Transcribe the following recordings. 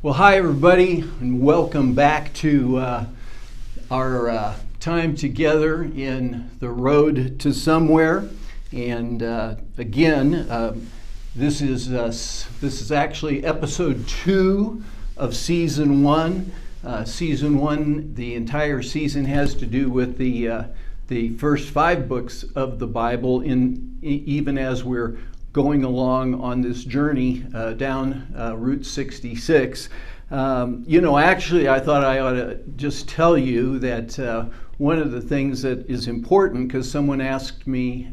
Well, hi everybody, and welcome back to our time together in the road to somewhere. And again, this is actually episode 2 of season 1. Season 1, the entire season has to do with the first 5 books of the Bible. Even as we're going along on this journey down Route 66. Actually, I thought I ought to just tell you that one of the things that is important, because someone asked me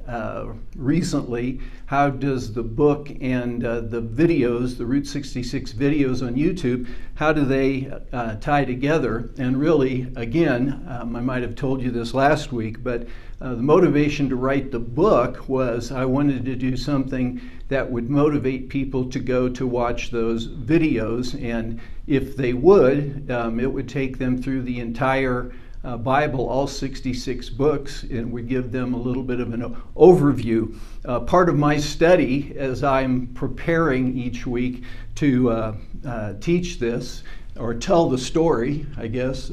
recently, how does the book and the videos, the Route 66 videos on YouTube, how do they tie together? And really, again, I might have told you this last week, but the motivation to write the book was I wanted to do something that would motivate people to go to watch those videos, and if they would, it would take them through the entire Bible, all 66 books, and we give them a little bit of an overview. Part of my study as I'm preparing each week to teach this, or tell the story, I guess,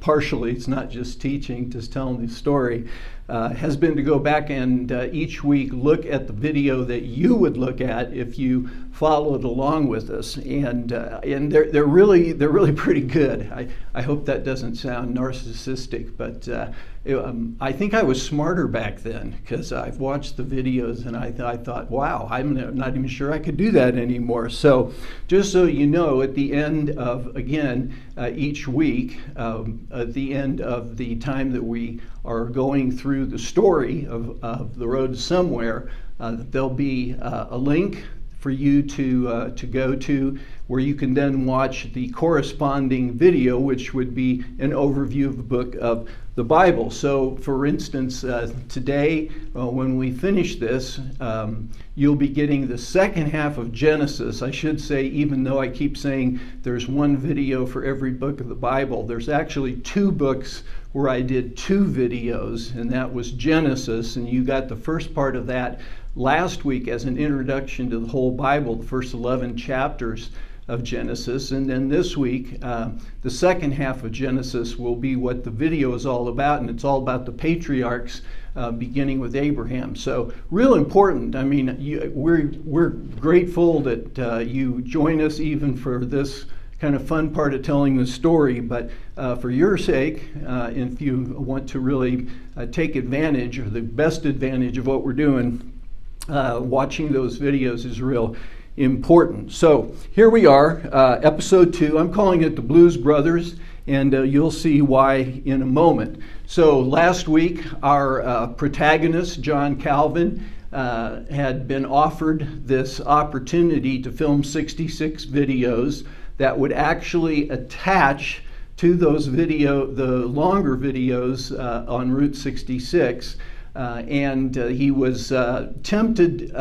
partially, it's not just teaching, just telling the story, has been to go back and each week look at the video that you would look at if you followed along with us, and they're really pretty good. I hope that doesn't sound narcissistic, but I think I was smarter back then because I've watched the videos and I thought, wow, I'm not even sure I could do that anymore. So just so you know, at the end of, again, each week, at the end of the time that we are going through the story of the road to somewhere, there'll be a link for you to go to where you can then watch the corresponding video, which would be an overview of the book of the Bible. So for instance, today when we finish this, you'll be getting the second half of Genesis. I should say, even though I keep saying there's one video for every book of the Bible, there's actually 2 books where I did 2 videos, and that was Genesis, and you got the first part of that last week as an introduction to the whole Bible, the first 11 chapters of Genesis, and then this week the second half of Genesis will be what the video is all about, and it's all about the patriarchs beginning with Abraham. So real important. I mean, we're grateful that you join us even for this kind of fun part of telling the story, but for your sake, if you want to really take advantage, or the best advantage of what we're doing, watching those videos is real important. So here we are, episode 2. I'm calling it the Blues Brothers, and you'll see why in a moment. So last week, our protagonist, John Calvin, had been offered this opportunity to film 66 videos that would actually attach to those the longer videos on Route 66. And he was tempted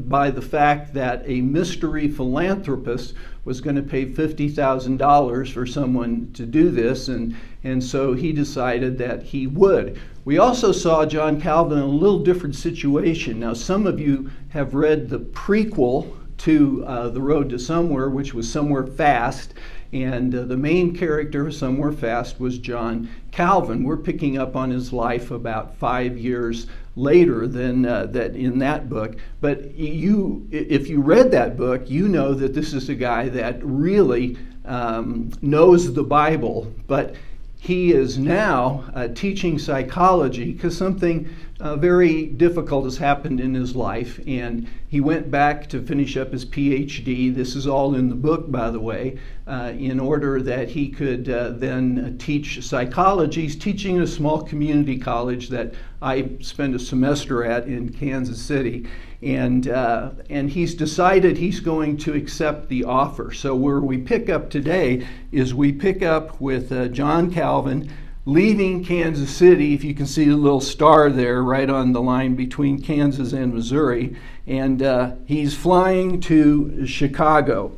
by the fact that a mystery philanthropist was going to pay $50,000 for someone to do this, and so he decided that he would. We also saw John Calvin in a little different situation. Now, some of you have read the prequel to The Road to Somewhere, which was Somewhere Fast, and the main character of Somewhere Fast was John Calvin. We're picking up on his life about 5 years later than that in that book. But if you read that book, you know that this is a guy that really knows the Bible, but he is now teaching psychology because something very difficult has happened in his life, and he went back to finish up his PhD. This is all in the book, by the way, in order that he could then teach psychology. He's teaching in a small community college that I spent a semester at in Kansas City, and he's decided he's going to accept the offer. So where we pick up today is we pick up with John Calvin leaving Kansas City. If you can see the little star there right on the line between Kansas and Missouri, and he's flying to Chicago.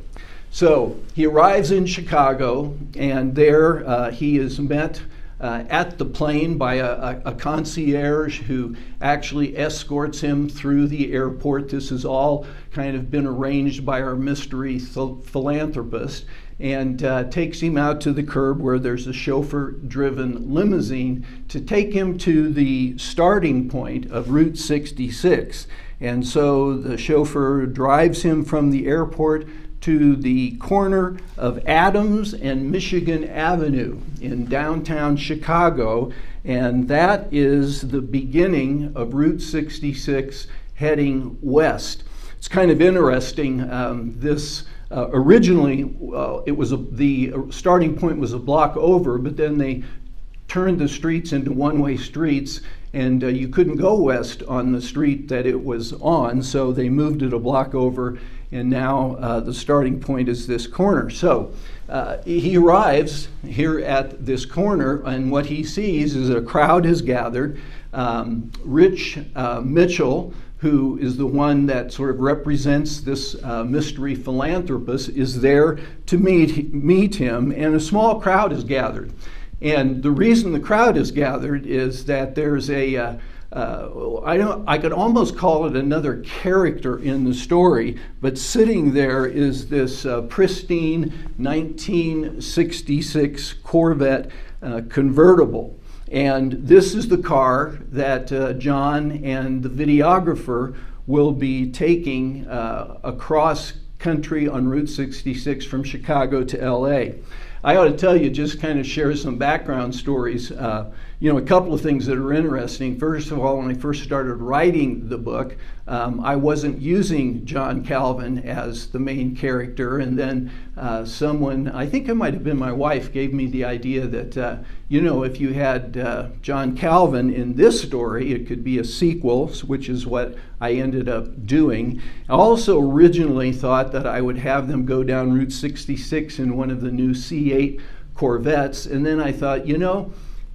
So he arrives in Chicago, and there he is met at the plane by a concierge who actually escorts him through the airport. This has all kind of been arranged by our mystery philanthropist. and takes him out to the curb where there's a chauffeur-driven limousine to take him to the starting point of Route 66. And so the chauffeur drives him from the airport to the corner of Adams and Michigan Avenue in downtown Chicago, and that is the beginning of Route 66 heading west. It's kind of interesting. Originally, the starting point was a block over, but then they turned the streets into one-way streets, and you couldn't go west on the street that it was on, so they moved it a block over, and now the starting point is this corner. So he arrives here at this corner, and what he sees is a crowd has gathered. Rich Mitchell, who is the one that sort of represents this mystery philanthropist, is there to meet him, and a small crowd is gathered. And the reason the crowd is gathered is that there's I could almost call it another character in the story, but sitting there is this pristine 1966 Corvette convertible. And this is the car that John and the videographer will be taking across country on Route 66 from Chicago to LA. I ought to tell you, just kind of share some background stories. A couple of things that are interesting. First of all, when I first started writing the book, I wasn't using John Calvin as the main character, and then someone, I think it might have been my wife, gave me the idea that, if you had John Calvin in this story, it could be a sequel, which is what I ended up doing. I also originally thought that I would have them go down Route 66 in one of the new C8 Corvettes, and then I thought,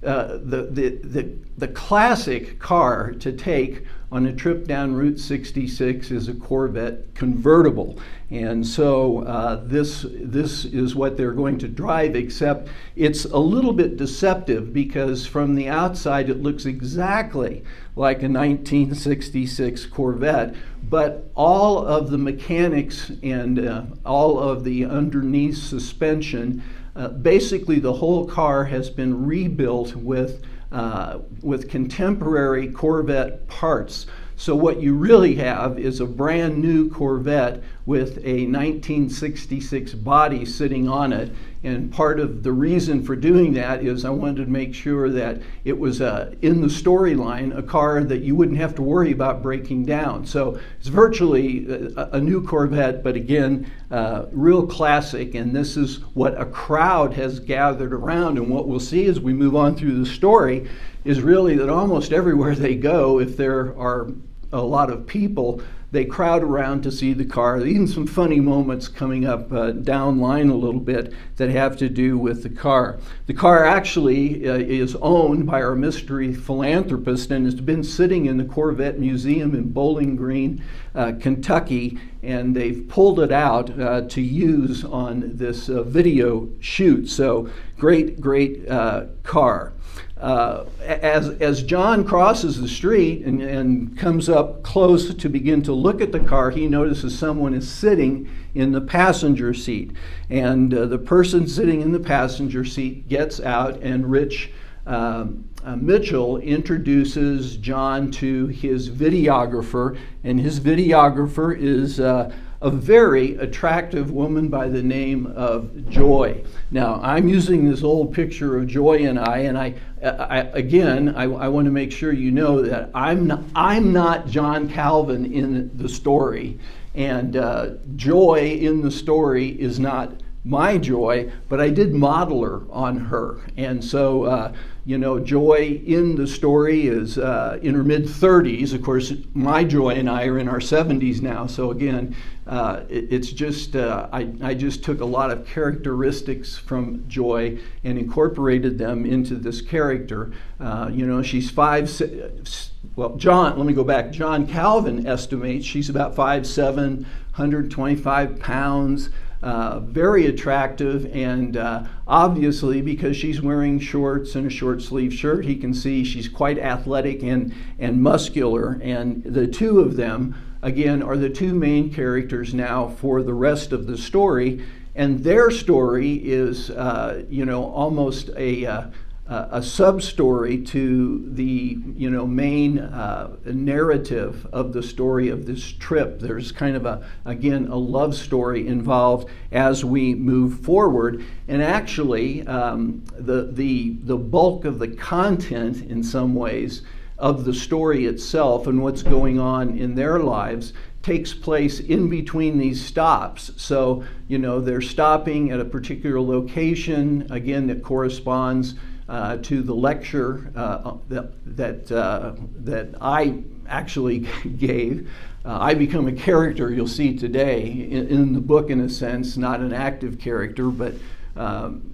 the classic car to take on a trip down Route 66 is a Corvette convertible, and so this is what they're going to drive, except it's a little bit deceptive because from the outside it looks exactly like a 1966 Corvette, but all of the mechanics and all of the underneath suspension, basically the whole car has been rebuilt with contemporary Corvette parts. So what you really have is a brand new Corvette with a 1966 body sitting on it. And part of the reason for doing that is I wanted to make sure that it was in the storyline a car that you wouldn't have to worry about breaking down. So it's virtually a new Corvette, but again, real classic. And this is what a crowd has gathered around. And what we'll see as we move on through the story is really that almost everywhere they go, if there are a lot of people, they crowd around to see the car. Even some funny moments coming up down line a little bit that have to do with the car. The car actually is owned by our mystery philanthropist and has been sitting in the Corvette Museum in Bowling Green, Kentucky, and they've pulled it out to use on this video shoot. So great car. As John crosses the street and comes up close to begin to look at the car, he notices someone is sitting in the passenger seat. And the person sitting in the passenger seat gets out, and Rich Mitchell introduces John to his videographer, and his videographer is a very attractive woman by the name of Joy. Now, I'm using this old picture of Joy and I want to make sure you know that I'm not John Calvin in the story, and Joy in the story is not my Joy, but I did model her on her. And so, Joy in the story is in her mid-30s. Of course, my Joy and I are in our 70s now. So again, it's just, I just took a lot of characteristics from Joy and incorporated them into this character. She's John, let me go back. John Calvin estimates she's about 5'7", 125 pounds. Very attractive, and obviously because she's wearing shorts and a short sleeve shirt, he can see she's quite athletic and muscular, and the two of them again are the two main characters now for the rest of the story. And their story is, almost a sub-story to the, main narrative of the story of this trip. There's kind of a love story involved as we move forward. And actually, the bulk of the content, in some ways, of the story itself and what's going on in their lives takes place in between these stops. So, they're stopping at a particular location, again, that corresponds to the lecture that I actually gave. I become a character, you'll see today, in the book, in a sense, not an active character, but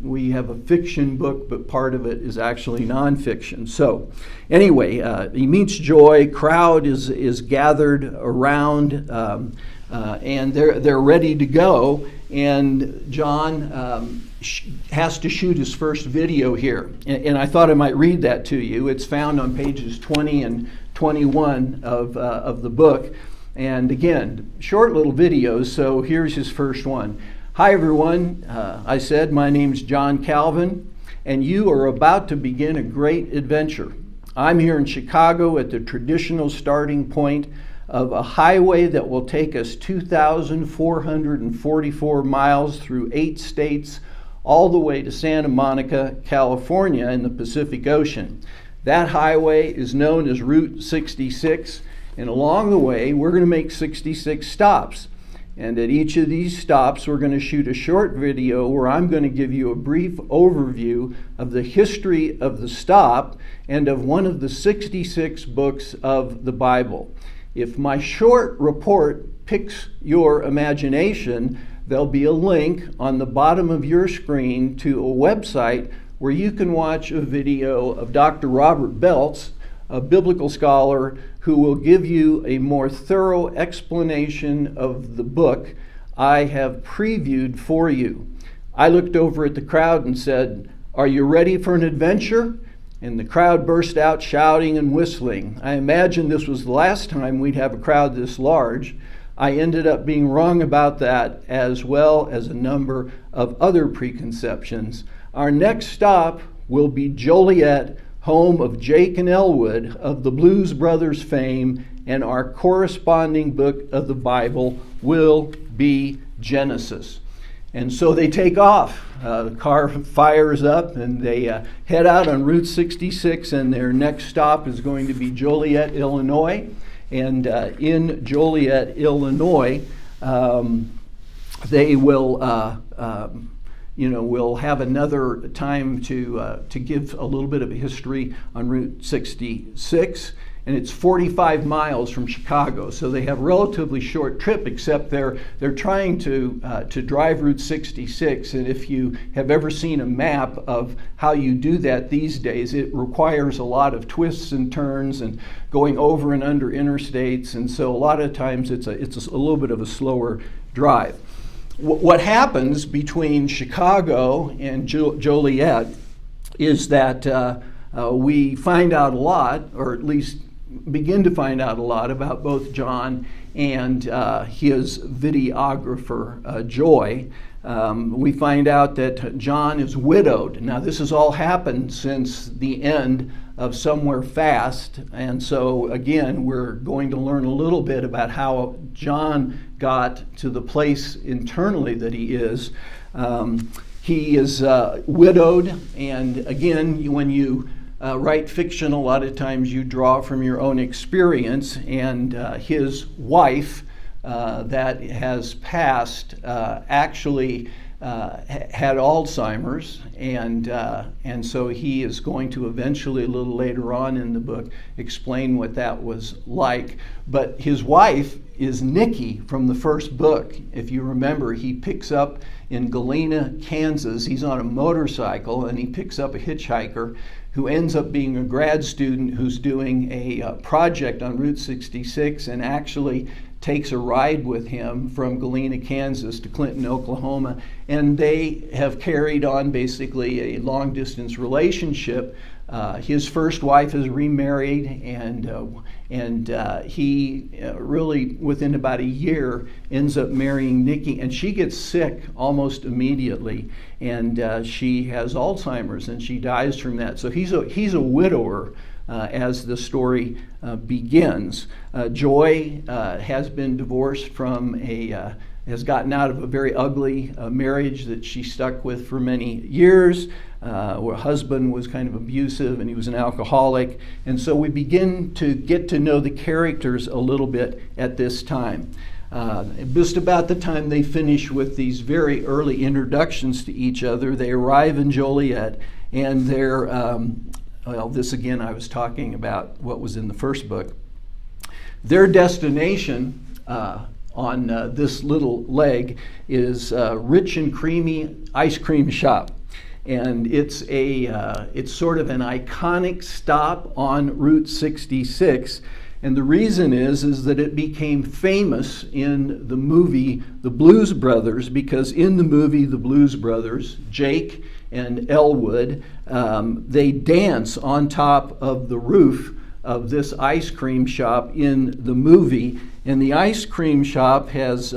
we have a fiction book, but part of it is actually nonfiction. So anyway, he meets Joy, crowd is gathered around, and they're ready to go, and John has to shoot his first video here. And I thought I might read that to you. It's found on pages 20 and 21 of the book. And again, short little videos, so here's his first one. Hi everyone, I said, my name's John Calvin, and you are about to begin a great adventure. I'm here in Chicago at the traditional starting point of a highway that will take us 2,444 miles through 8 states, all the way to Santa Monica, California in the Pacific Ocean. That highway is known as Route 66, and along the way, we're going to make 66 stops. And at each of these stops, we're going to shoot a short video where I'm going to give you a brief overview of the history of the stop and of one of the 66 books of the Bible. If my short report piques your imagination, there'll be a link on the bottom of your screen to a website where you can watch a video of Dr. Robert Beltz, a biblical scholar who will give you a more thorough explanation of the book I have previewed for you. I looked over at the crowd and said, "Are you ready for an adventure?" And the crowd burst out shouting and whistling. I imagined this was the last time we'd have a crowd this large. I ended up being wrong about that, as well as a number of other preconceptions. Our next stop will be Joliet, home of Jake and Elwood of the Blues Brothers fame, and our corresponding book of the Bible will be Genesis. And so they take off. The car fires up and they head out on Route 66, and their next stop is going to be Joliet, Illinois. And in Joliet, Illinois, they will we'll have another time to give a little bit of a history on Route 66, and it's 45 miles from Chicago, so they have a relatively short trip, except they're trying to drive Route 66, and if you have ever seen a map of how you do that these days, it requires a lot of twists and turns and going over and under interstates, and so a lot of times it's a little bit of a slower drive. What happens between Chicago and Joliet is that we find out a lot, or at least begin to find out a lot, about both John and his videographer, Joy. We find out that John is widowed. Now, this has all happened since the end of Somewhere Fast, and so again, we're going to learn a little bit about how John got to the place internally that he is. He is widowed, and again, when you write fiction, a lot of times you draw from your own experience, and his wife that has passed actually had Alzheimer's, and so he is going to eventually, a little later on in the book, explain what that was like. But his wife is Nikki from the first book. If you remember, he picks up in Galena, Kansas. He's on a motorcycle, and he picks up a hitchhiker who ends up being a grad student who's doing a project on Route 66, and actually takes a ride with him from Galena, Kansas to Clinton, Oklahoma, and they have carried on basically a long-distance relationship His first wife is remarried, and he really, within about a year, ends up marrying Nikki, and she gets sick almost immediately, and she has Alzheimer's, and she dies from that. So he's a widower as the story begins. Joy has been divorced from has gotten out of a very ugly marriage that she stuck with for many years. Her husband was kind of abusive and he was an alcoholic. And so we begin to get to know the characters a little bit at this time. Just about the time they finish with these very early introductions to each other, they arrive in Joliet, and they're, this again, I was talking about what was in the first book. Their destination on this little leg is Rich and Creamy Ice Cream Shop. And it's sort of an iconic stop on Route 66. And the reason is that it became famous in the movie The Blues Brothers, because in the movie The Blues Brothers, Jake and Elwood, they dance on top of the roof of this ice cream shop in the movie. And the ice cream shop has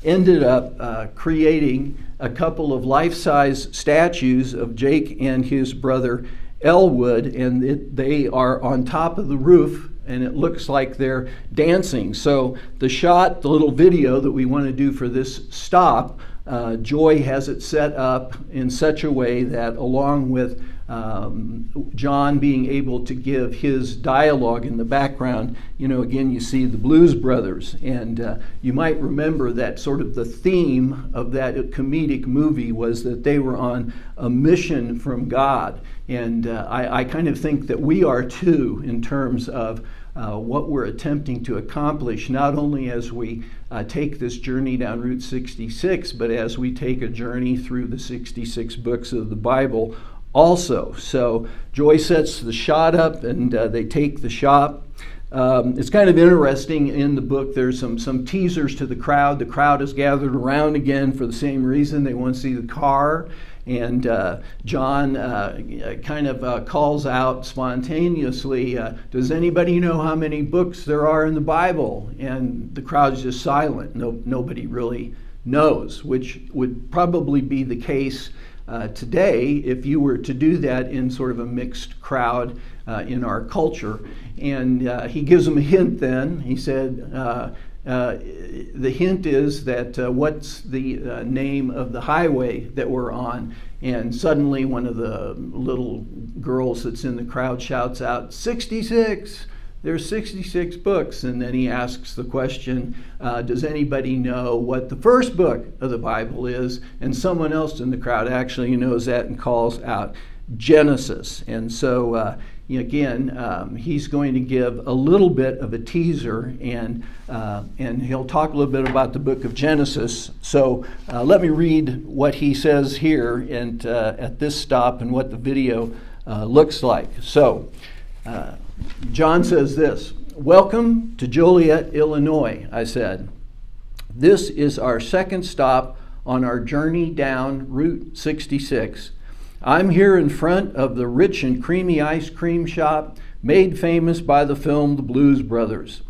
ended up creating a couple of life-size statues of Jake and his brother Elwood, and they are on top of the roof, and it looks like they're dancing. So the little video that we want to do for this stop, Joy has it set up in such a way that, along with John being able to give his dialogue in the background, again, you see the Blues Brothers. And you might remember that sort of the theme of that comedic movie was that they were on a mission from God. And I kind of think that we are too, in terms of what we're attempting to accomplish, not only as we take this journey down Route 66, but as we take a journey through the 66 books of the Bible also. So Joy sets the shot up, and they take the shot. It's kind of interesting in the book. There's some teasers to the crowd. The crowd is gathered around again for the same reason. They want to see the car. And John kind of calls out spontaneously, does anybody know how many books there are in the Bible? And the crowd's just silent. Nobody really knows, which would probably be the case today if you were to do that in sort of a mixed crowd in our culture. And he gives them a hint then. He said, the hint is that what's the name of the highway that we're on? And suddenly one of the little girls that's in the crowd shouts out, 66! There's 66 books. And then he asks the question, does anybody know what the first book of the Bible is? And someone else in the crowd actually knows that and calls out Genesis. And so again, he's going to give a little bit of a teaser, and he'll talk a little bit about the book of Genesis. So let me read what he says here and at this stop and what the video looks like. So John says this: "Welcome to Joliet, Illinois," I said. "This is our second stop on our journey down Route 66. I'm here in front of the Rich and Creamy Ice Cream Shop, made famous by the film The Blues Brothers.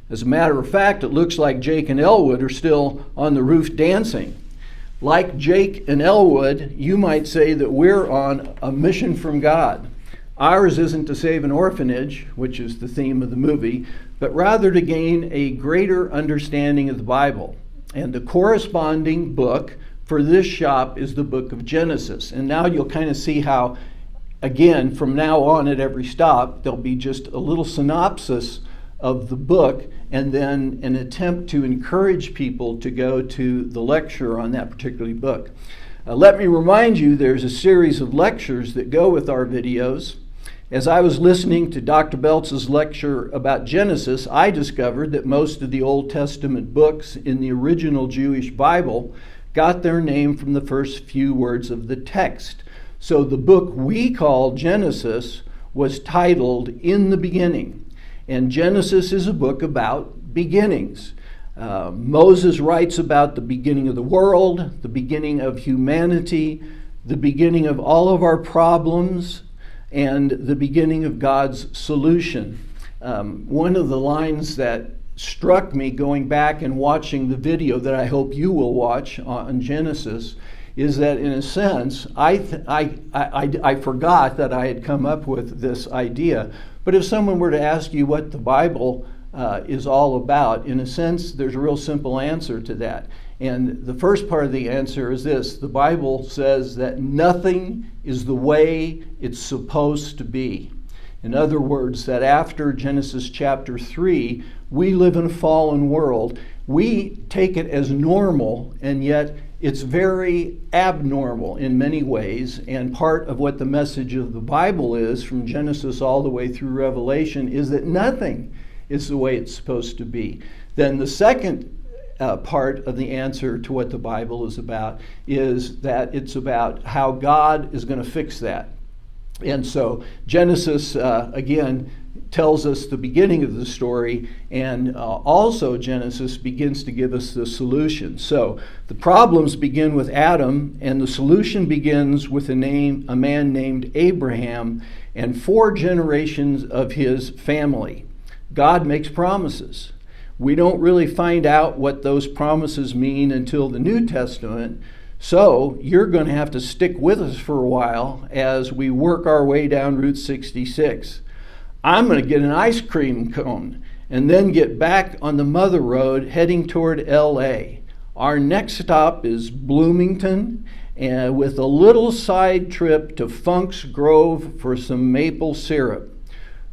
As a matter of fact, it looks like Jake and Elwood are still on the roof dancing. Like Jake and Elwood, you might say that we're on a mission from God. Ours isn't to save an orphanage, which is the theme of the movie, but rather to gain a greater understanding of the Bible. And the corresponding book for this shop is the book of Genesis." And now you'll kind of see how, again, from now on at every stop, there'll be just a little synopsis of the book and then an attempt to encourage people to go to the lecture on that particular book. Let me remind you, there's a series of lectures that go with our videos. As I was listening to Dr. Beltz's lecture about Genesis, I discovered that most of the Old Testament books in the original Jewish Bible got their name from the first few words of the text. So the book we call Genesis was titled In the Beginning. And Genesis is a book about beginnings. Moses writes about the beginning of the world, the beginning of humanity, the beginning of all of our problems, and the beginning of God's solution. One of the lines that struck me going back and watching the video that I hope you will watch on Genesis is that, in a sense, I forgot that I had come up with this idea. But if someone were to ask you what the Bible is all about, in a sense, there's a real simple answer to that. And the first part of the answer is this: the Bible says that nothing is the way it's supposed to be. In other words, that after Genesis chapter 3, we live in a fallen world. We take it as normal, and yet it's very abnormal in many ways. And part of what the message of the Bible is, from Genesis all the way through Revelation, is that nothing is the way it's supposed to be. Then the second part of the answer to what the Bible is about is that it's about how God is going to fix that. And so Genesis, again, tells us the beginning of the story, and also Genesis begins to give us the solution. So the problems begin with Adam, and the solution begins with a man named Abraham and 4 generations of his family. God makes promises. We don't really find out what those promises mean until the New Testament. So you're going to have to stick with us for a while as we work our way down Route 66. I'm going to get an ice cream cone and then get back on the Mother Road heading toward LA. Our next stop is Bloomington, and with a little side trip to Funk's Grove for some maple syrup.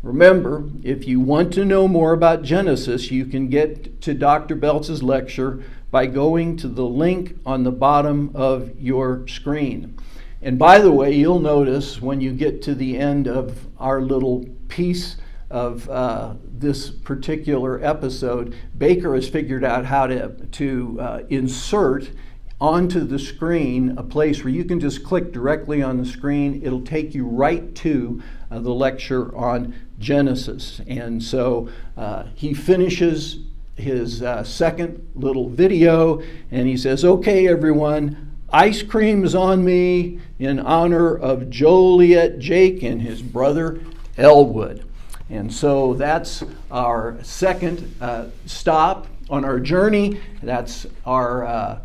Remember, if you want to know more about Genesis, you can get to Dr. Beltz's lecture by going to the link on the bottom of your screen. And by the way, you'll notice when you get to the end of our little piece of this particular episode, Baker has figured out how to insert onto the screen a place where you can just click directly on the screen. It'll take you right to the lecture on Genesis. And so he finishes his second little video, and he says, "Okay, everyone, ice cream is on me in honor of Joliet Jake and his brother Elwood." And so that's our second stop on our journey. That's our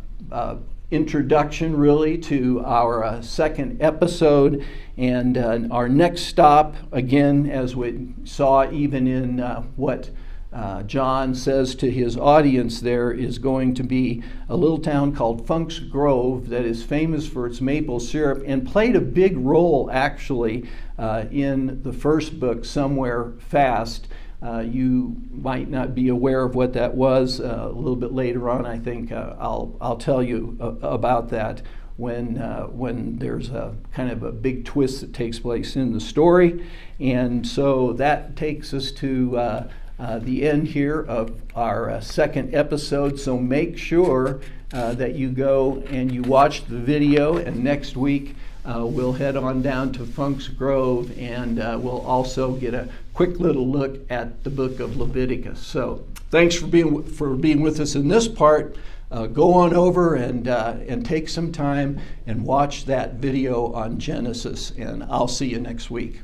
introduction, really, to our second episode. And our next stop, again, as we saw even in what John says to his audience there, is going to be a little town called Funk's Grove that is famous for its maple syrup and played a big role, actually, in the first book, Somewhere Fast. You might not be aware of what that was. A little bit later on, I think I'll tell you about that when there's a kind of a big twist that takes place in the story. And so that takes us to the end here of our second episode. So make sure that you go and you watch the video, and next week we'll head on down to Funk's Grove, and we'll also get a quick little look at the book of Leviticus. So thanks for being with us in this part. Go on over and take some time and watch that video on Genesis, and I'll see you next week.